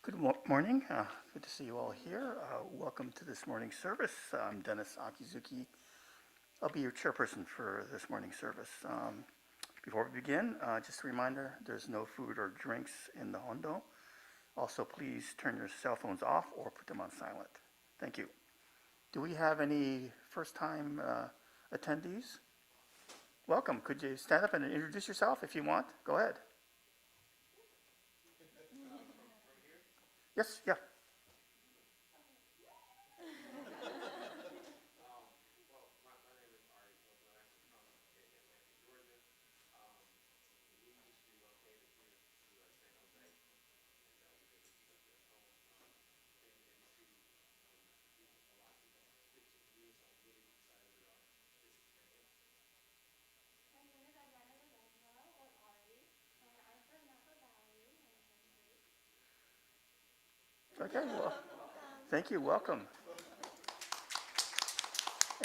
Good morning. Good to see you all here. Welcome to this morning's service. I'm Dennis Akizuki. I'll be your chairperson for this morning's service. Before we begin, just a reminder, there's no food or drinks in the Hondo. Also, please turn your cell phones off or put them on silent. Thank you. Do we have any first-time attendees? Welcome. Could you stand up and introduce yourself if you want? Go ahead. Yes, yeah. Okay, well, thank you. Welcome.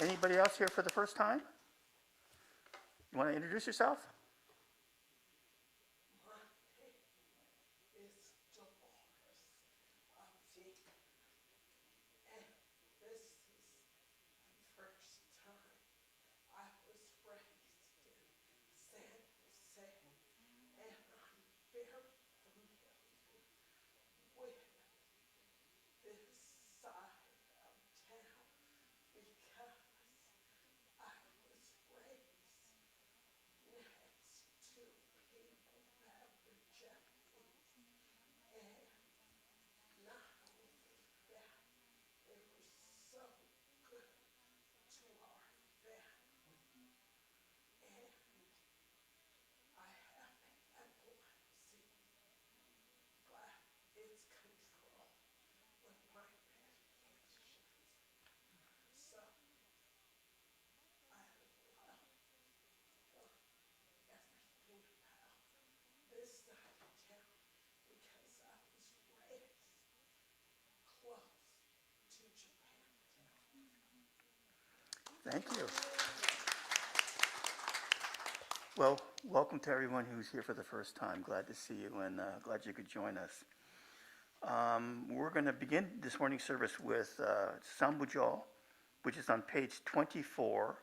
Anybody else here for the first time? You want to introduce yourself? Thank you. Well, welcome to everyone who's here for the first time. Glad to see you and glad you could join us. We're going to begin this morning's service with Sambujo, which is on page 24.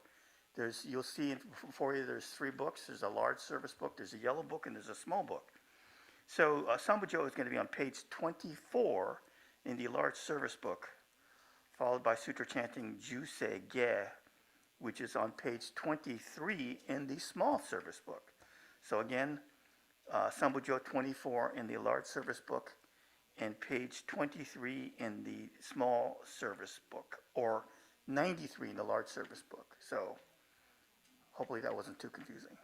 You'll see for you there's three books. There's a large service book, there's a yellow book, and there's a small book. So Sambujo is going to be on page 24 in the large service book, followed by sutra chanting Juseige, which is on page 23 in the small service book. So again, Sambujo 24 in the large service book and page 23 in the small service book, or 93 in the large service book. So hopefully that wasn't too confusing.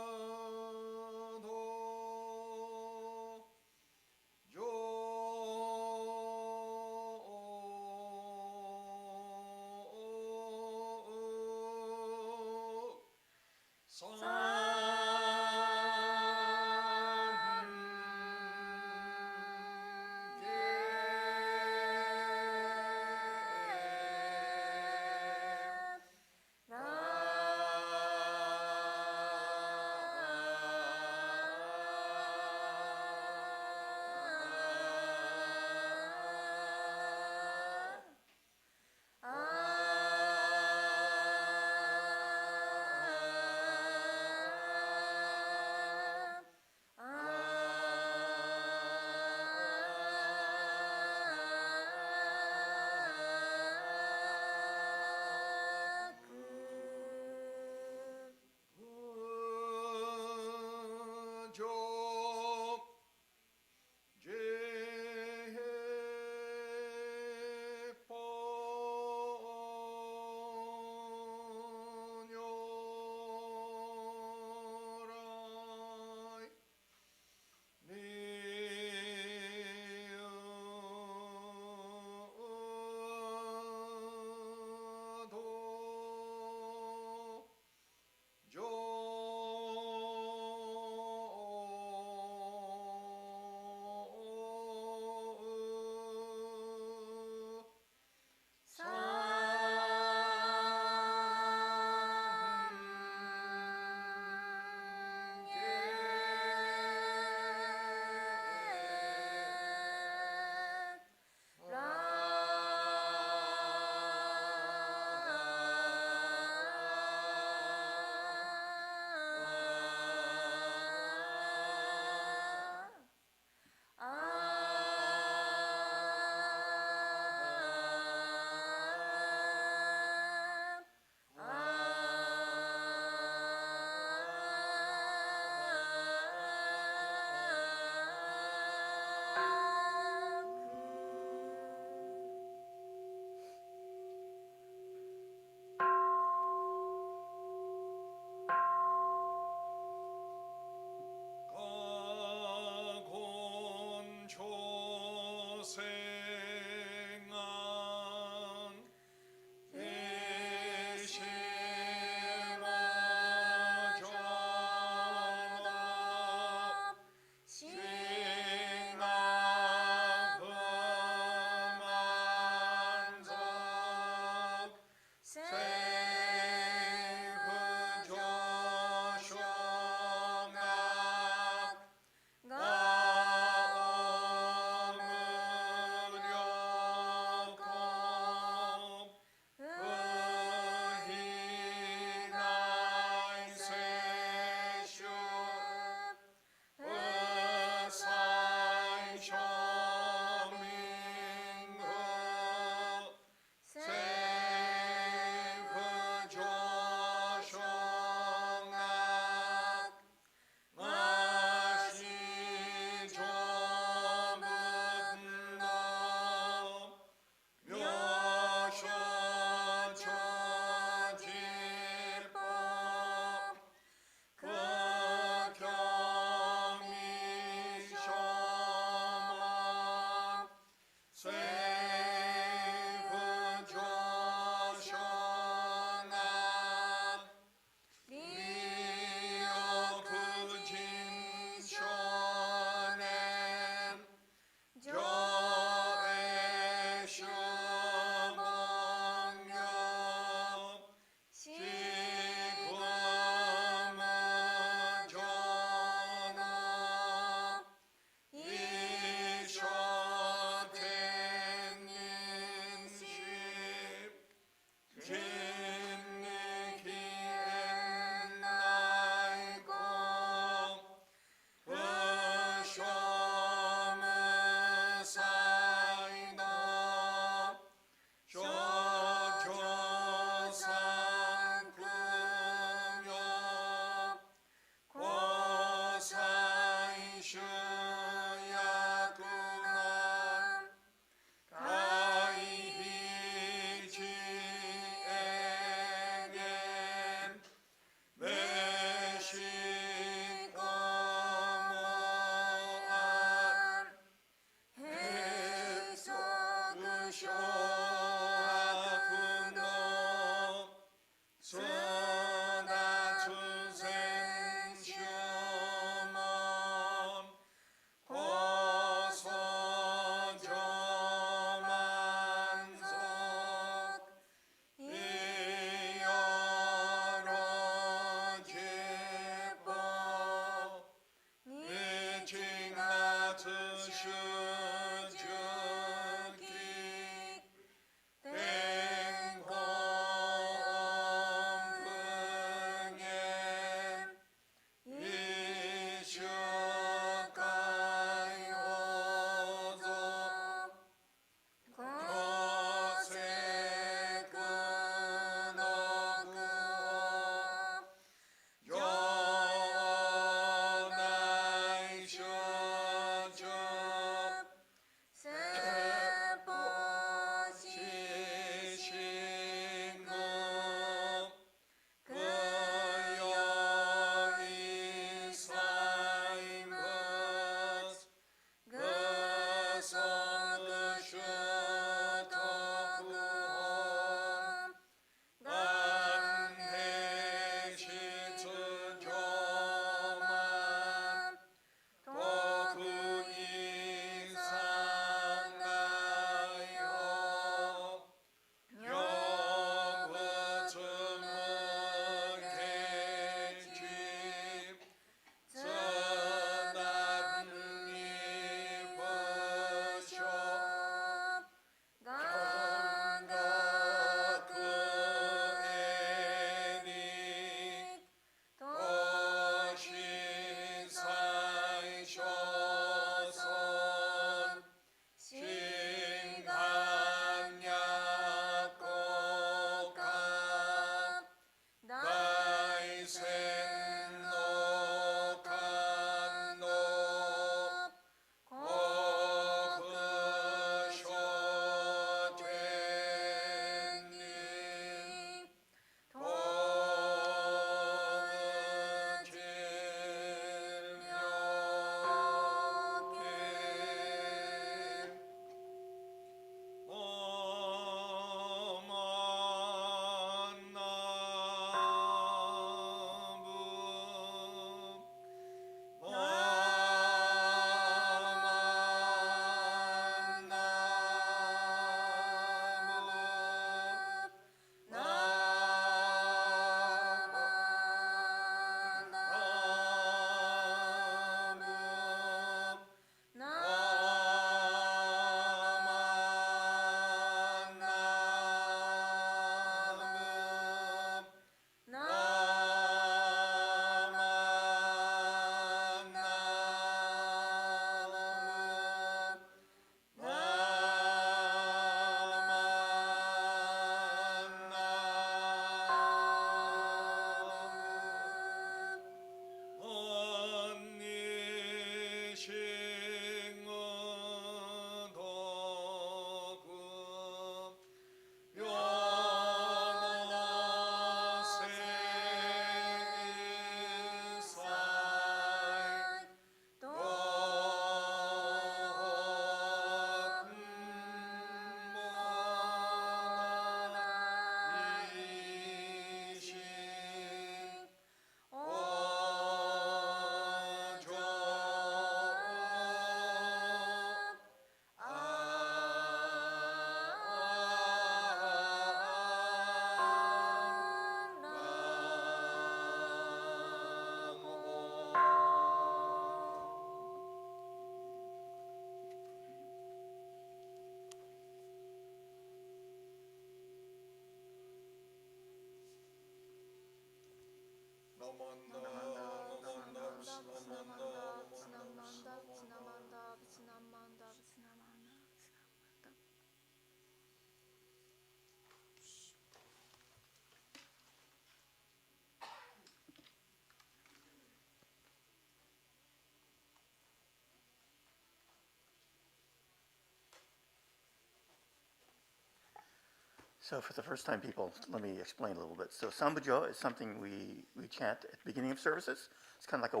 So for the first time people, let me explain a little bit. So Sambujo is something we chant at the beginning of services. It's kind of like a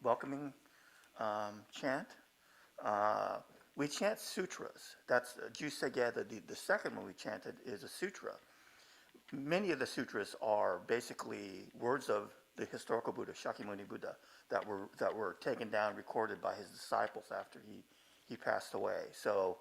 welcoming chant. We chant sutras. That's Juseige, the second one we chanted is a sutra. Many of the sutras are basically words of the historical Buddha, Shakyamuni Buddha, that were taken down, recorded by his disciples after he passed away. So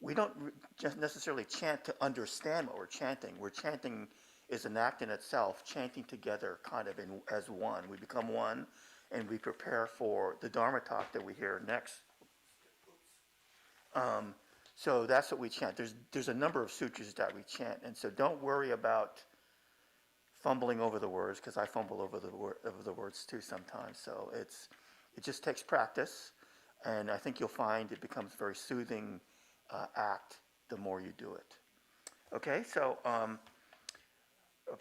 we don't just necessarily chant to understand what we're chanting. We're chanting is an act in itself, chanting together kind of as one. We become one, and we prepare for the Dharma talk that we hear next So that's what we chant. There's a number of sutras that we chant, and so don't worry about fumbling over the words, because I fumble over the words too sometimes. So it just takes practice, and I think you'll find it becomes a very soothing act the more you do it. Okay, so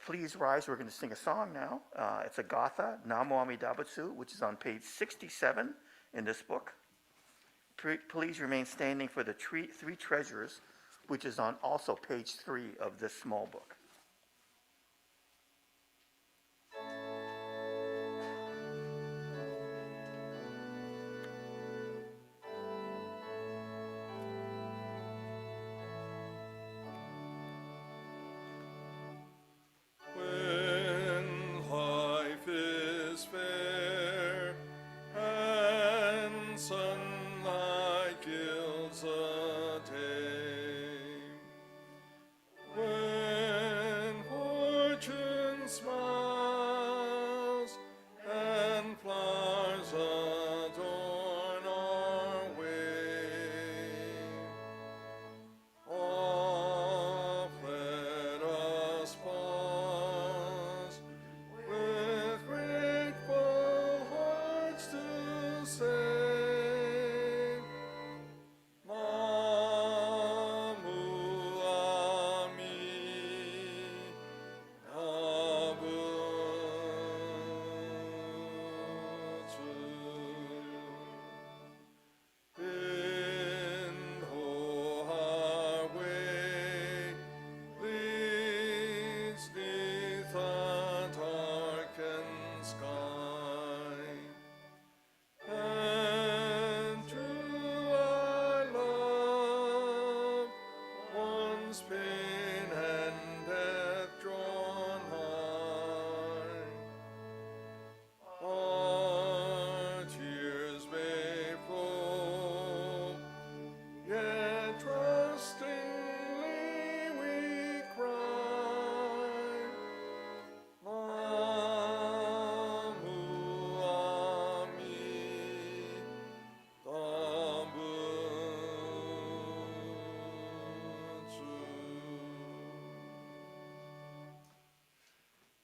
please rise. We're going to sing a song now. It's a Gatha, Namu Amida Butsu, which is on page 67 in this book. Please remain standing for the three treasures, which is on also page 3 of this small book.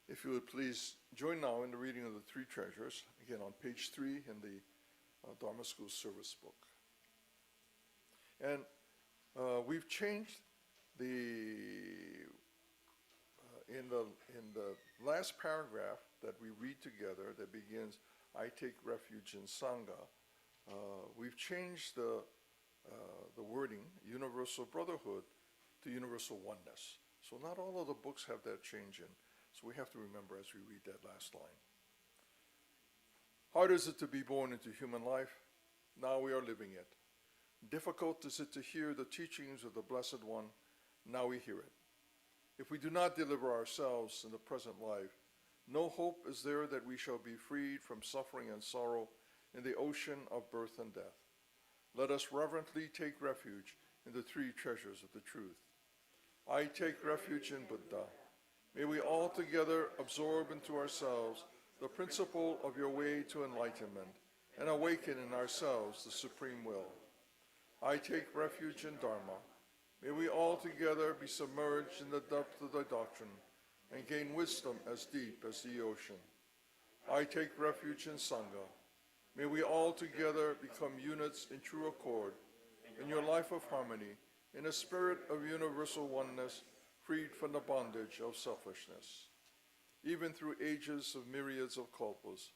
If you would please join now in the reading of the Three Treasures, again on page 3 in the Dharma School Service book. And we've changed in the last paragraph that we read together that begins, I take refuge in Sangha, we've changed the wording, universal brotherhood, to universal oneness. So not all of the books have that change in. So we have to remember as we read that last line. Hard is it to be born into human life? Now we are living it. Difficult is it to hear the teachings of the Blessed One? Now we hear it. If we do not deliver ourselves in the present life, no hope is there that we shall be freed from suffering and sorrow in the ocean of birth and death. Let us reverently take refuge in the three treasures of the truth. I take refuge in Buddha. May we all together absorb into ourselves the principle of your way to enlightenment and awaken in ourselves the supreme will. I take refuge in Dharma. May we all together be submerged in the depth of thy doctrine and gain wisdom as deep as the ocean. I take refuge in Sangha. May we all together become units in true accord in your life of harmony, in a spirit of universal oneness, freed from the bondage of selfishness. Even through ages of myriads of kalpas,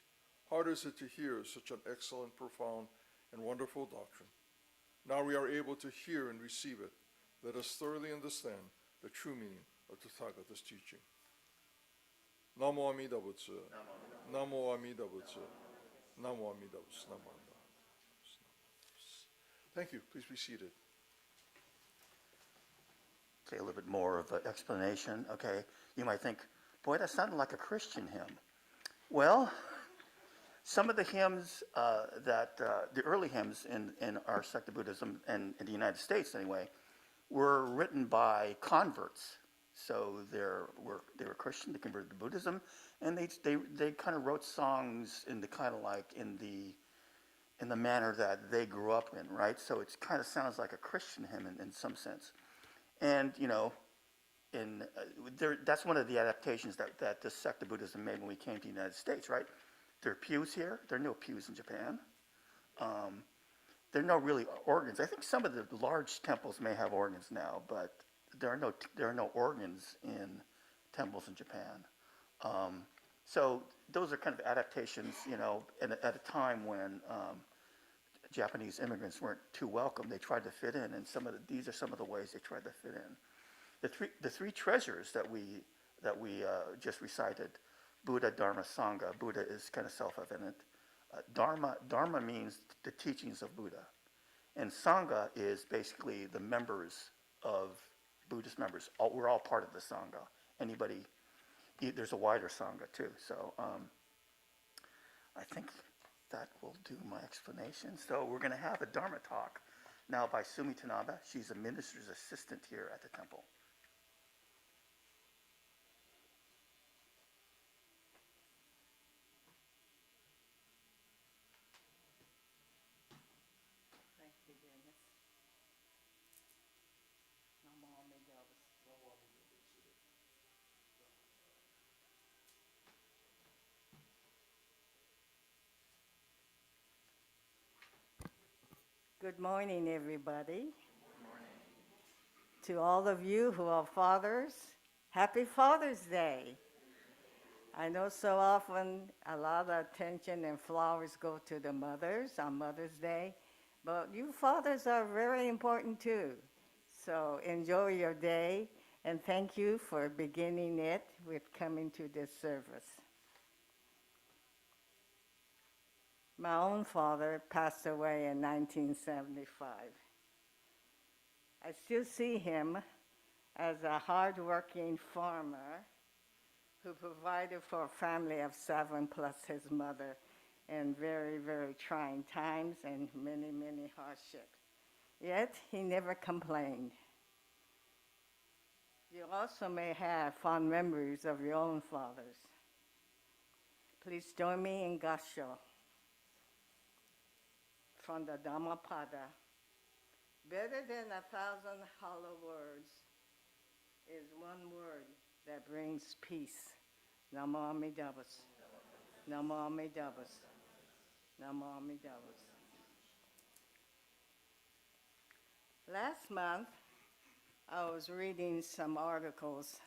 hard is it to hear such an excellent, profound, and wonderful doctrine. Now we are able to hear and receive it. Let us thoroughly understand the true meaning of Tathagata's teaching. Namu Amida Butsu. Namu Amida Butsu. Namu Amida Butsu. Namu Amida Butsu. Thank you. Please be seated. Okay, a little bit more of an explanation. Okay, you might think, boy, that sounded like a Christian hymn. Well, some of the hymns the early hymns in our sect of Buddhism, and in the United States anyway, were written by converts. So they were Christian, they converted to Buddhism, and they kind of wrote songs in the kind of like in in the manner that they grew up in, right? So it kind of sounds like a Christian hymn in some sense. And, that's one of the adaptations that this sect of Buddhism made when we came to the United States, right? There are pews here. There are no pews in Japan. There are no really organs. I think some of the large temples may have organs now, but there are no organs in temples in Japan. So those are kind of adaptations, and at a time when Japanese immigrants weren't too welcome. They tried to fit in, and these are some of the ways they tried to fit in. The three treasures that we just recited: Buddha, Dharma, Sangha. Buddha is kind of self-evident. Dharma means the teachings of Buddha, and Sangha is basically the members of Buddhist members. We're all part of the Sangha. There's a wider Sangha too. So I think that will do my explanation. So we're going to have a Dharma talk now by Sumi Tanabe. She's a minister's assistant here at the temple. Thank you, Dennis. Namu Amida. Good morning, everybody. Good morning. To all of you who are fathers, happy Father's Day. I know so often a lot of attention and flowers go to the mothers on Mother's Day, but you fathers are very important too. So enjoy your day, and thank you for beginning it with coming to this service. My own father passed away in 1975. I still see him as a hardworking farmer who provided for a family of 7 plus his mother in very, very trying times and many, many hardships. Yet he never complained. You also may have fond memories of your own fathers. Please join me in Gassho. From the Dhammapada, better than 1,000 hollow words is one word that brings peace. Namu Amida. Namu Amida. Namu Amida. Last month, I was reading some articles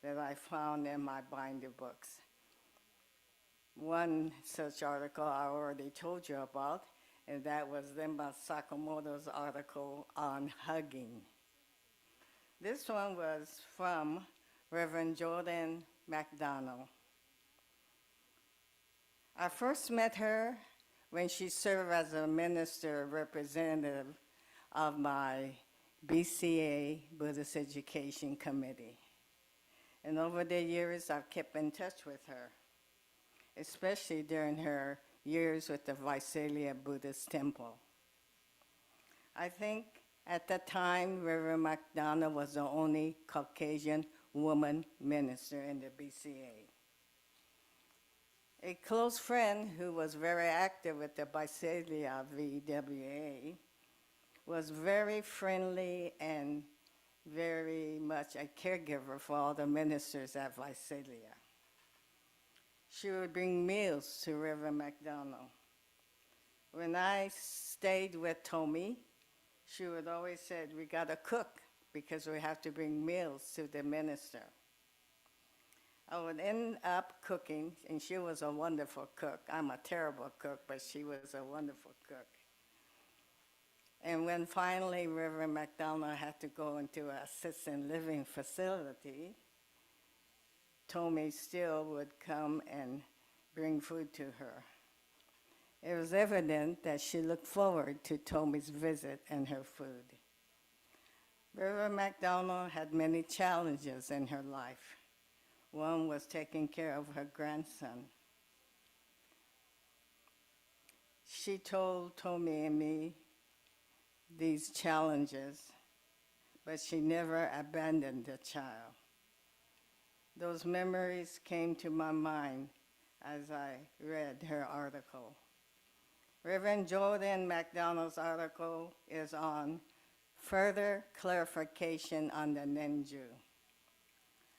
that I found in my binder books. One such article I already told you about, and that was Rinban Sakamoto's article on hugging. This one was from Reverend Jordan McDonald. I first met her when she served as a minister representative of my BCA, Buddhist Education Committee. And over the years, I've kept in touch with her, especially during her years with the Visalia Buddhist Temple. I think at the time, Reverend McDonald was the only Caucasian woman minister in the BCA. A close friend who was very active with the Visalia VWA was very friendly and very much a caregiver for all the ministers at Visalia. She would bring meals to Reverend McDonald. When I stayed with Tommy, she would always say, we gotta cook because we have to bring meals to the minister. I would end up cooking, and she was a wonderful cook. I'm a terrible cook, but she was a wonderful cook. And when finally Reverend McDonald had to go into an assisted living facility, Tommy still would come and bring food to her. It was evident that she looked forward to Tommy's visit and her food. Reverend McDonald had many challenges in her life. One was taking care of her grandson. She told Tommy and me these challenges, but she never abandoned the child. Those memories came to my mind as I read her article. Reverend Jordan McDonald's article is on further clarification on the Nenju.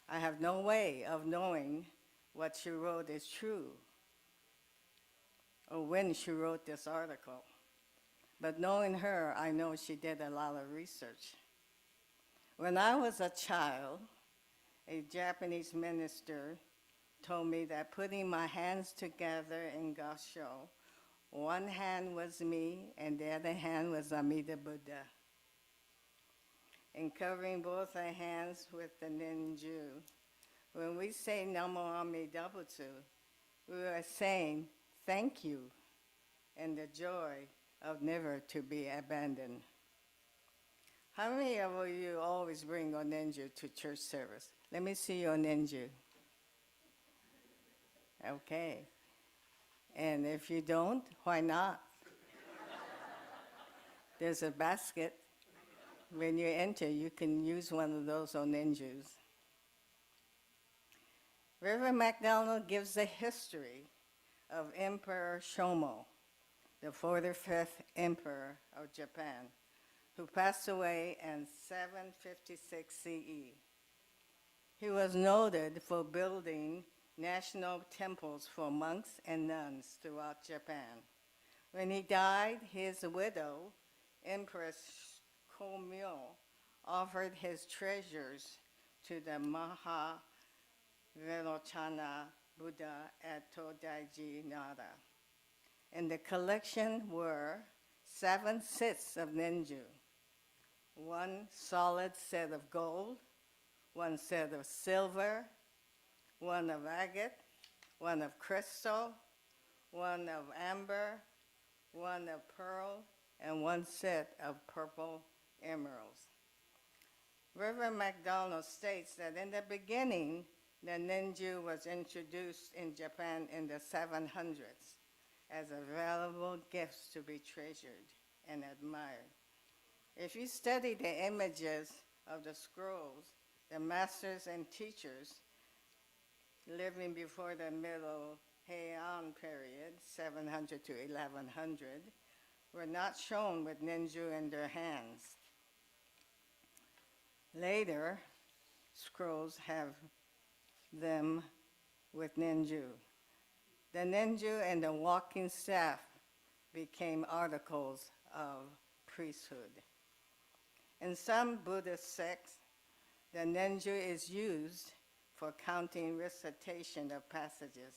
I have no way of knowing what she wrote is true or when she wrote this article. But knowing her, I know she did a lot of research. When I was a child, a Japanese minister told me that putting my hands together in Kansho, one hand was me and the other hand was Amida Buddha. And covering both our hands with the Nenju, when we say Namu Amida Butsu, we are saying thank you and the joy of never to be abandoned. How many of you always bring your Nenju to church service? Let me see your Nenju. Okay. And if you don't, why not? There's a basket. When you enter, you can use one of those Onenjus. Reverend MacDonald gives the history of Emperor Shomo, the 45th emperor of Japan, who passed away in 756 CE. He was noted for building national temples for monks and nuns throughout Japan. When he died, his widow, Empress Komyo, offered his treasures to the Mahavairochana Buddha at Todaiji Nara. In the collection were 7 sets of Nenju, 1 solid set of gold, 1 set of silver, 1 of agate, 1 of crystal, 1 of amber, 1 of pearl, and 1 set of purple emeralds. Reverend MacDonald states that in the beginning, the Nenju was introduced in Japan in the 700s as a valuable gift to be treasured and admired. If you study the images of the scrolls, the masters and teachers living before the Middle Heian period, 700 to 1100, were not shown with Nenju in their hands. Later, scrolls have them with Nenju. The Nenju and the walking staff became articles of priesthood. In some Buddhist sects, the Nenju is used for counting recitation of passages.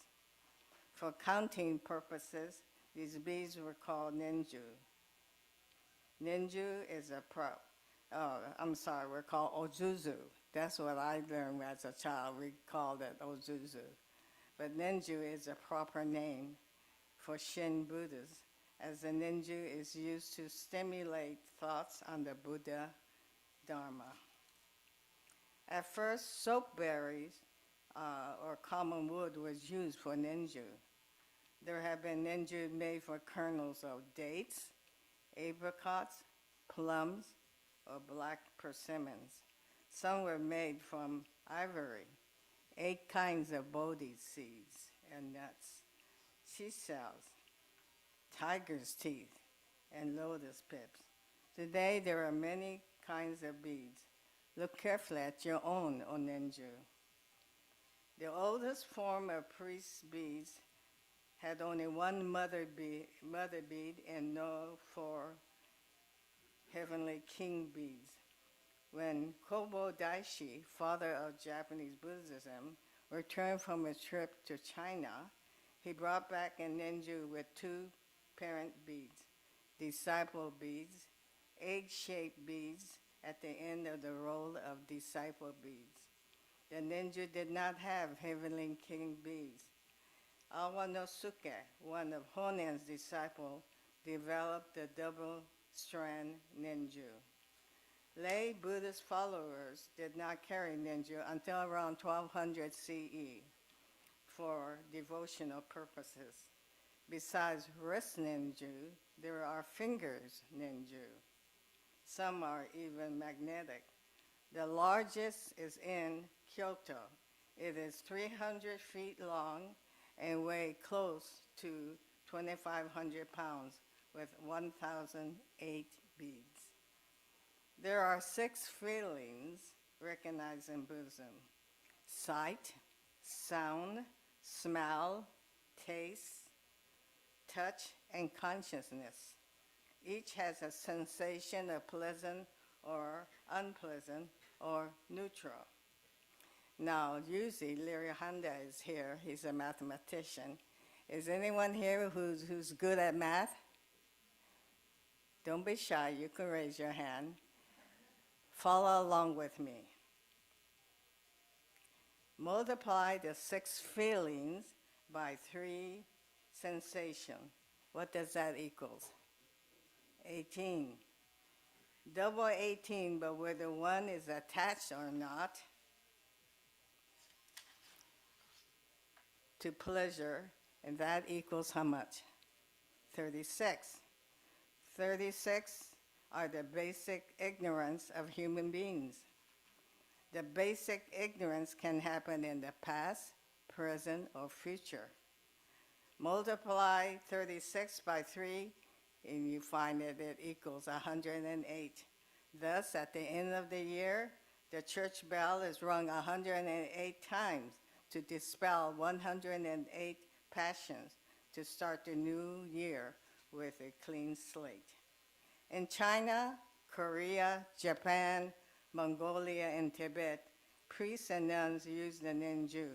For counting purposes, these beads were called Nenju. Nenju is a we're called Ojuzu. That's what I learned as a child. We called it Ojuzu. But Nenju is a proper name for Shin Buddhas, as the Nenju is used to stimulate thoughts on the Buddha Dharma. At first, soap berries or common wood was used for Nenju. There have been Nenju made for kernels of dates, apricots, plums, or black persimmons. Some were made from ivory, 8 kinds of bodhi seeds and nuts, sea shells, tiger's teeth, and lotus pips. Today, there are many kinds of beads. Look carefully at your own Onenju. The oldest form of priest beads had only 1 mother bead and no 4 heavenly king beads. When Kobo Daishi, father of Japanese Buddhism, returned from a trip to China, he brought back a Nenju with 2 parent beads, disciple beads, egg-shaped beads at the end of the roll of disciple beads. The Nenju did not have heavenly king beads. Awanosuke, one of Honen's disciples, developed the double-strand Nenju. Lay Buddhist followers did not carry Nenju until around 1200 CE for devotional purposes. Besides wrist Nenju, there are fingers Nenju. Some are even magnetic. The largest is in Kyoto. It is 300 feet long and weighs close to 2,500 pounds with 1,008 beads. There are 6 feelings recognized in Buddhism: sight, sound, smell, taste, touch, and consciousness. Each has a sensation of pleasant or unpleasant or neutral. Now, usually Larry Honda is here. He's a mathematician. Is anyone here who's good at math? Don't be shy. You can raise your hand. Follow along with me. Multiply the 6 feelings by 3 sensations. What does that equal? 18. Double 18, but whether one is attached or not to pleasure, and that equals how much? 36. 36 are the basic ignorance of human beings. The basic ignorance can happen in the past, present, or future. Multiply 36 by 3, and you find that it equals 108. Thus, at the end of the year, the church bell is rung 108 times to dispel 108 passions to start the new year with a clean slate. In China, Korea, Japan, Mongolia, and Tibet, priests and nuns use the Nenju.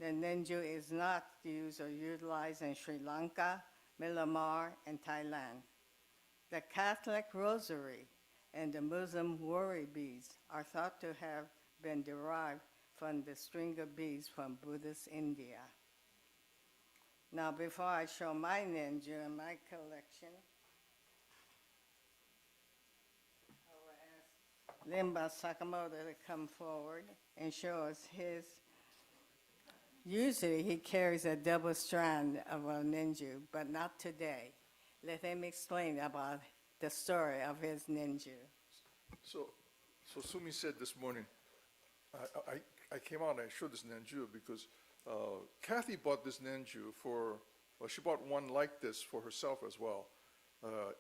The Nenju is not used or utilized in Sri Lanka, Myanmar, and Thailand. The Catholic rosary and the Muslim worry beads are thought to have been derived from the string of beads from Buddhist India. Now, before I show my Nenju in my collection, Rinban Sakamoto to come forward and show us his. Usually he carries a double strand of a Nenju, but not today. Let him explain about the story of his Nenju. So Sumi said this morning, I came out and I showed this Nenju because Kathy bought this Nenju she bought one like this for herself as well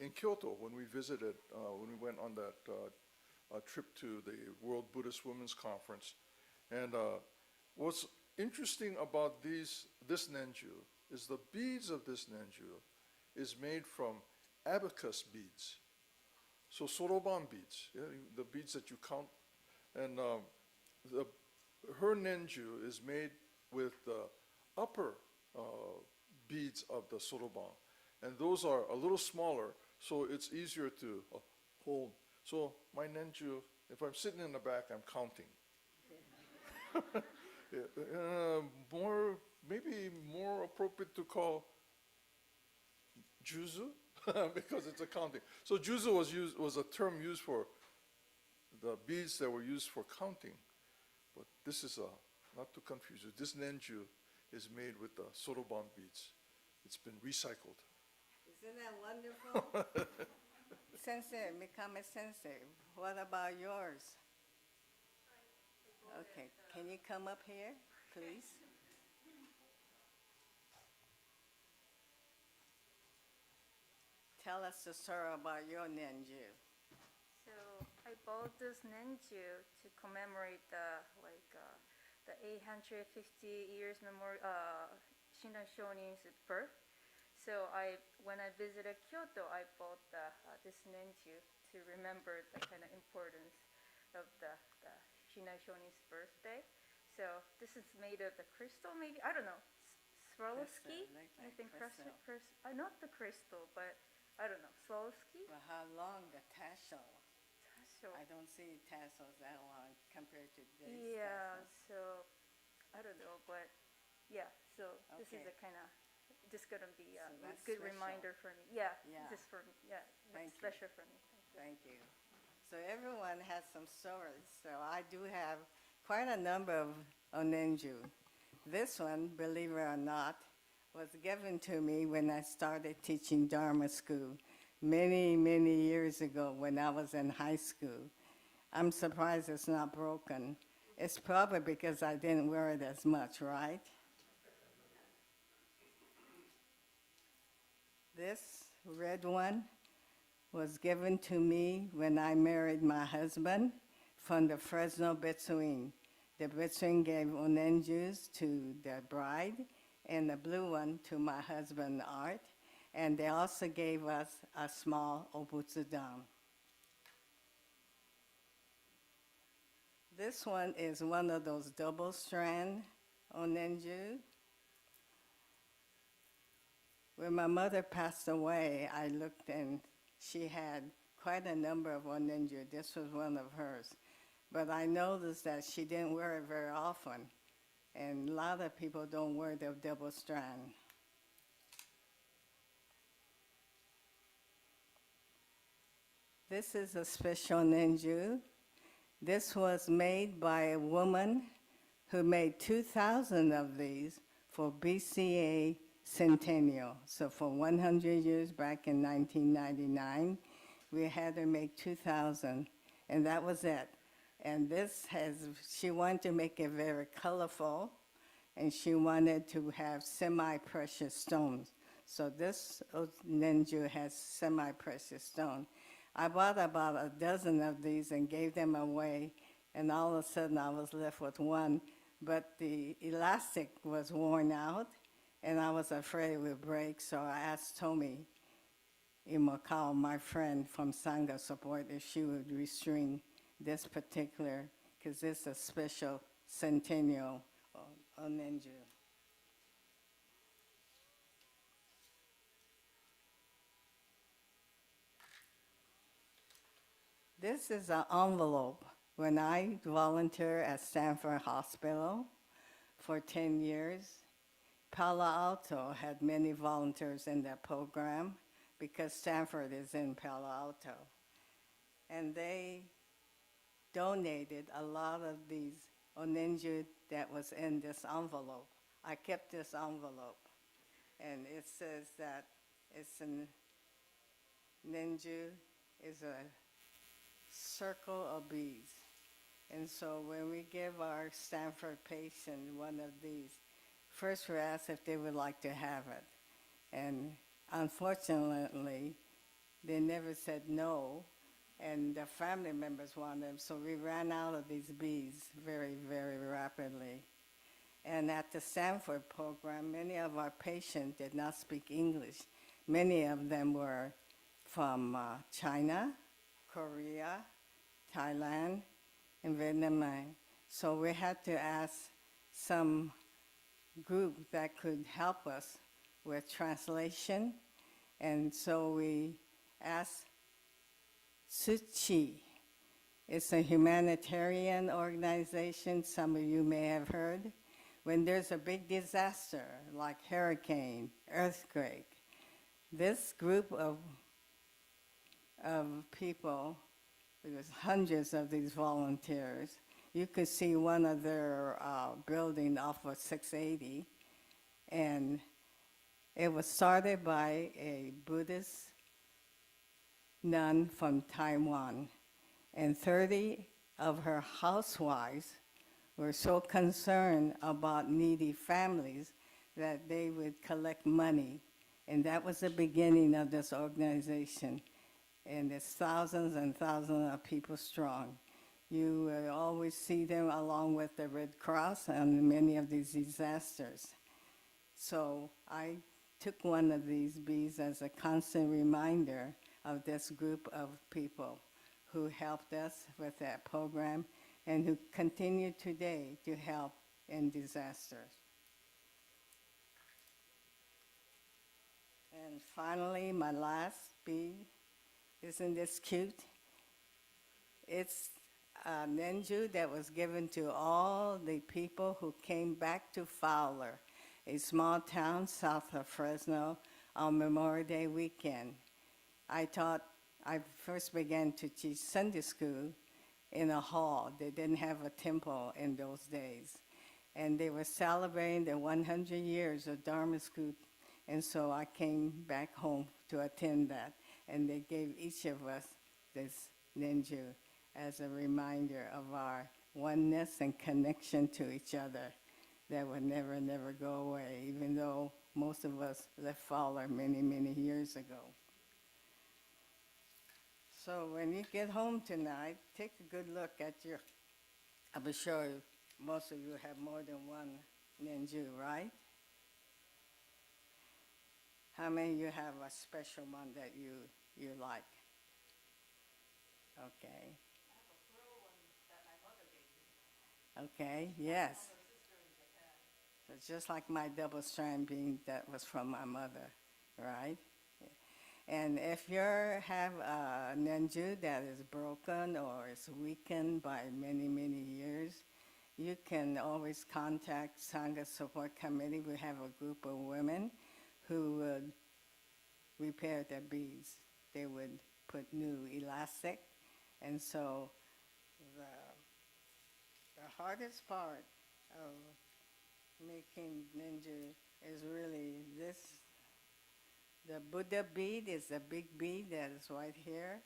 in Kyoto when we visited, when we went on that trip to the World Buddhist Women's Conference. And what's interesting about this Nenju is the beads of this Nenju is made from abacus beads. So soroban beads, yeah, the beads that you count. And her Nenju is made with the upper beads of the soroban. And those are a little smaller, so it's easier to hold. So my Nenju, if I'm sitting in the back, I'm counting. Maybe more appropriate to call Juzu, because it's accounting. So Juzu was a term used for the beads that were used for counting. But this is not to confuse you. This Nenju is made with the soroban beads. It's been recycled. Isn't that wonderful? Sensei, Mikame Sensei, what about yours? Okay, can you come up here, please? Tell us the story about your Nenju. So I bought this Nenju to commemorate the 850 years Shinran Shonin's birth. So when I visited Kyoto, I bought this Nenju to remember the kind of importance of the Shinran Shonin's birthday. So this is made of the crystal, maybe, I don't know, Swarovski? Crystal, like I think crystal. not the crystal, but I don't know, Swarovski? Well, how long the tassel? So, I don't see tassels that long compared to today's yeah, tassels. so I don't know, but yeah, so this is Okay. a kind of, just gonna be a So that's good special. reminder for me. Yeah, Yeah. just for me, yeah, Thank you. special for me. Thank you. Thank you. So everyone has some stories. So I do have quite a number of onenju. This one, believe it or not, was given to me when I started teaching Dharma school many, many years ago when I was in high school. I'm surprised it's not broken. It's probably because I didn't wear it as much, right? This red one was given to me when I married my husband from the Fresno Betsuin. The Betsuin gave onenjus to the bride, and the blue one to my husband, Art. And they also gave us a small obutsudan. This one is one of those double strand onenju. When my mother passed away, I looked and she had quite a number of onenju. This was one of hers. But I noticed that she didn't wear it very often. And a lot of people don't wear the double strand. This is a special onenju. This was made by a woman who made 2,000 of these for BCA centennial. So for 100 years back in 1999, we had her make 2,000, and that was it. And this has, she wanted to make it very colorful, and she wanted to have semi-precious stones. So this ninja has semi-precious stone. I bought about a dozen of these and gave them away, and all of a sudden I was left with one, but the elastic was worn out, and I was afraid it would break, so I asked Tomi Imokao, my friend from Sangha Support, if she would restring this particular, because this is a special centennial onenju. This is an envelope. When I volunteered at Stanford Hospital for 10 years, Palo Alto had many volunteers in that program because Stanford is in Palo Alto. And they donated a lot of these onenju that was in this envelope. I kept this envelope, and it says that it's a ninju is a circle of bees. And so when we give our Stanford patient one of these, first we ask if they would like to have it. And unfortunately, they never said no, and the family members wanted them, so we ran out of these bees very, very rapidly. And at the Stanford program, many of our patients did not speak English. Many of them were from China, Korea, Thailand, and Vietnam. So we had to ask some group that could help us with translation. And so we asked Tsuchi. It's a humanitarian organization, some of you may have heard. When there's a big disaster like hurricane, earthquake, this group of people, there was hundreds of these volunteers. You could see one of their building off of 680, and it was started by a Buddhist nun from Taiwan, and 30 of her housewives were so concerned about needy families that they would collect money, and that was the beginning of this organization. And it's thousands and thousands of people strong. You always see them along with the Red Cross on many of these disasters. So I took one of these bees as a constant reminder of this group of people who helped us with that program and who continue today to help in disasters. And finally, my last bee. Isn't this cute? It's a ninju that was given to all the people who came back to Fowler, a small town south of Fresno, on Memorial Day weekend. I first began to teach Sunday school in a hall. They didn't have a temple in those days. And they were celebrating the 100 years of Dharma school, and so I came back home to attend that. And they gave each of us this ninju as a reminder of our oneness and connection to each other that would never, never go away, even though most of us left Fowler many, many years ago. So when you get home tonight, take a good look at your, I'm sure most of you have more than one Nenju, right? How many of you have a special one that you like? Okay. Okay, yes. It's just like my double strand bean that was from my mother, right? And if you have a Nenju that is broken or is weakened by many, many years, you can always contact Sangha Support Committee. We have a group of women who would repair the beads. They would put new elastic. And so the hardest part of making Nenju is really this. The Buddha bead is a big bead that is right here.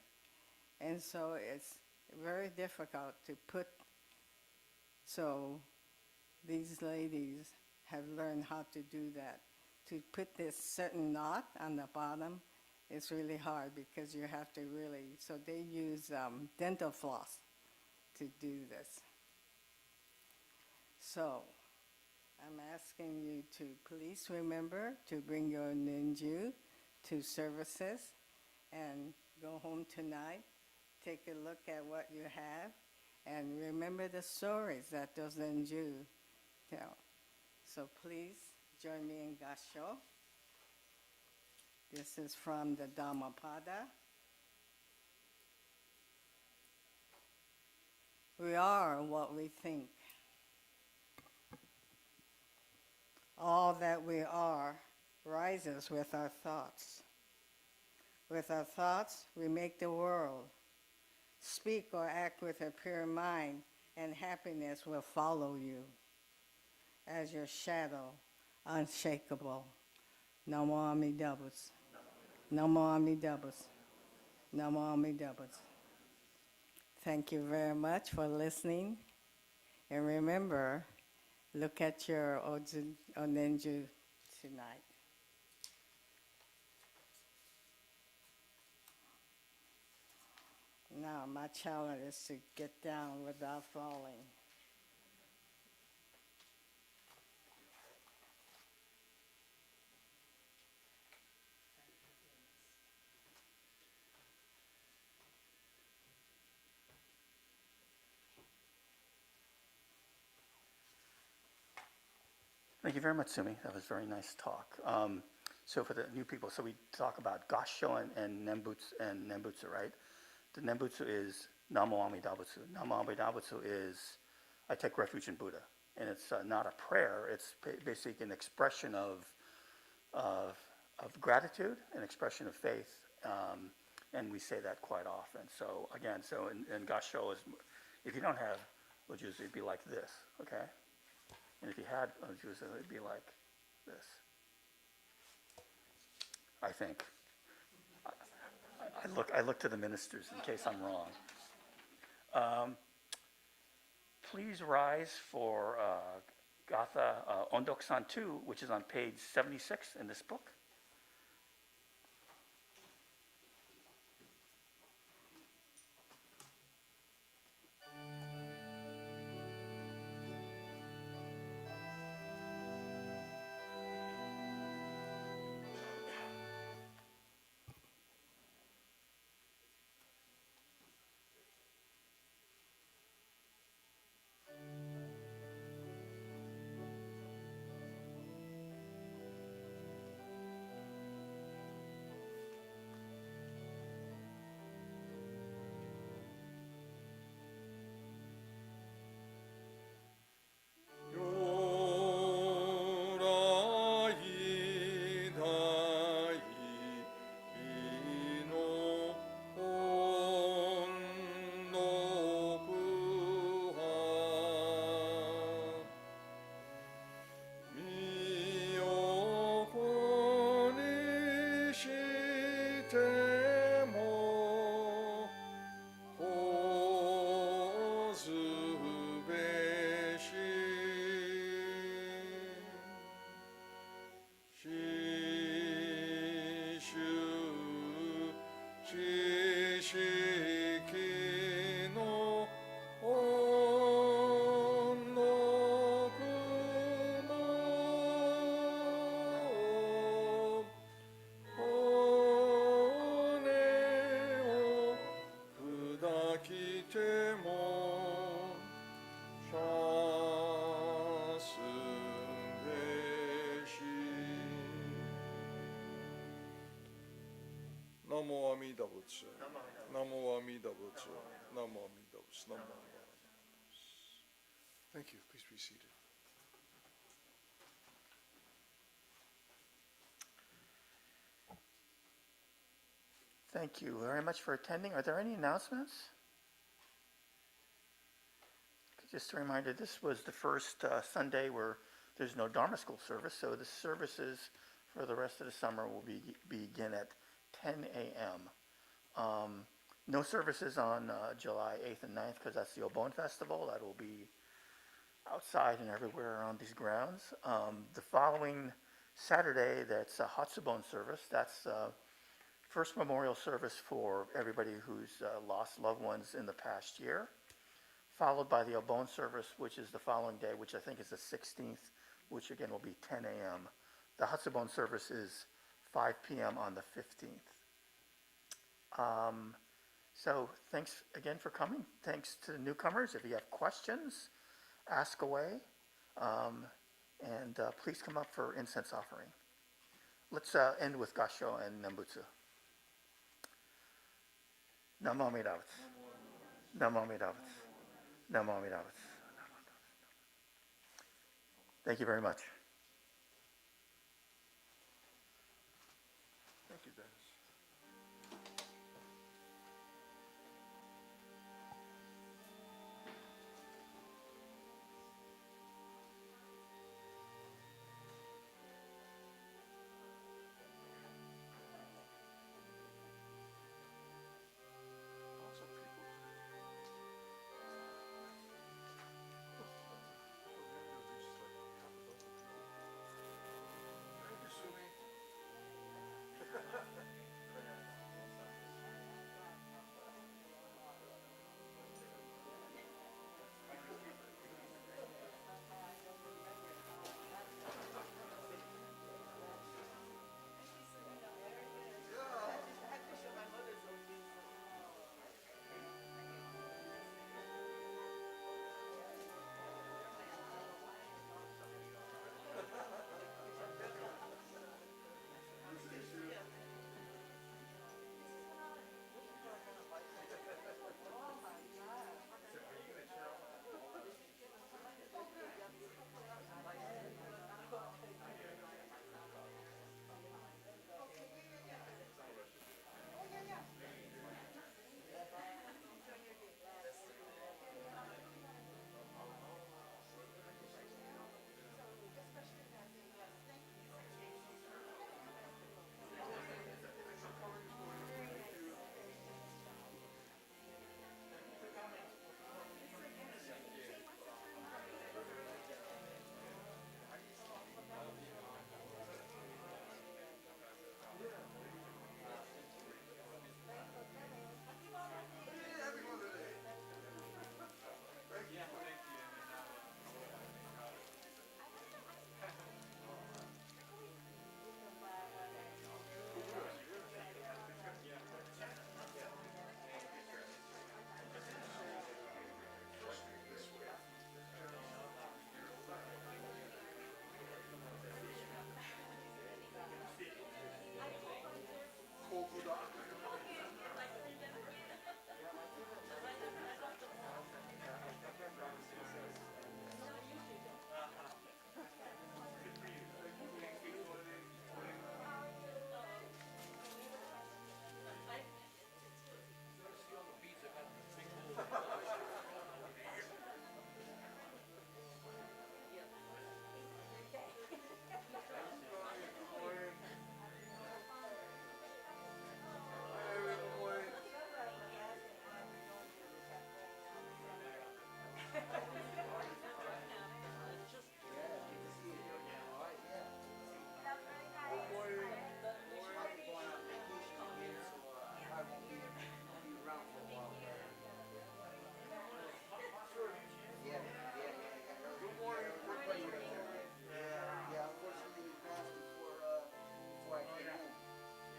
And so it's very difficult to put. So these ladies have learned how to do that. To put this certain knot on the bottom, it's really hard because you have to really, so they use dental floss to do this. So I'm asking you to please remember to bring your Nenju to services and go home tonight, take a look at what you have, and remember the stories that those Nenju tell. So please join me in Gassho. This is from the Dhammapada. We are what we think. All that we are rises with our thoughts. With our thoughts, we make the world. Speak or act with a pure mind, and happiness will follow you as your shadow, unshakable. Namu Amida Butsu. Namu Amida Butsu. Namu Amida Butsu. Thank you very much for listening. And remember, look at your Onenju tonight. Now, my challenge is to get down without falling. Thank you very much, Sumi. That was a very nice talk. So for the new people, so we talk about Gassho and Nembutsu, right? The Nembutsu is Namu Amida Butsu. Namu Amida Butsu is, I take refuge in Buddha. And it's not a prayer, it's basically an expression of gratitude, an expression of faith. And we say that quite often. So again, in Gassho, is, if you don't have Ojutsu, it'd be like this, okay? And if you had Ojutsu, it'd be like this, I think. I look to the ministers in case I'm wrong. Please rise for Gatha Ondokusan II, which is on page 76 in this book. She 式の音読の骨を砕きてもシャスべしナモアミダ仏ナモアミダ仏ナモアミダ仏ナモアミダ仏 Thank you. Please be seated. Thank you very much for attending. Are there any announcements? Just a reminder, this was the first Sunday where there's no Dharma school service, so the services for the rest of the summer will begin at 10 a.m. No services on July 8th and 9th because that's the Obon Festival. That will be outside and everywhere around these grounds. The following Saturday, that's a Hatsubon service. That's first memorial service for everybody who's lost loved ones in the past year, followed by the Obon service, which is the following day, which I think is the 16th, which again will be 10 a.m. The Hatsubon service is 5 p.m. on the 15th. So thanks again for coming. Thanks to the newcomers. If you have questions, ask away. And please come up for incense offering. Let's end with Gassho and Nembutsu. Namu Amida Butsu. Namu Amida Butsu. Namu Amida Butsu. Thank you very much. Thank you, Dennis.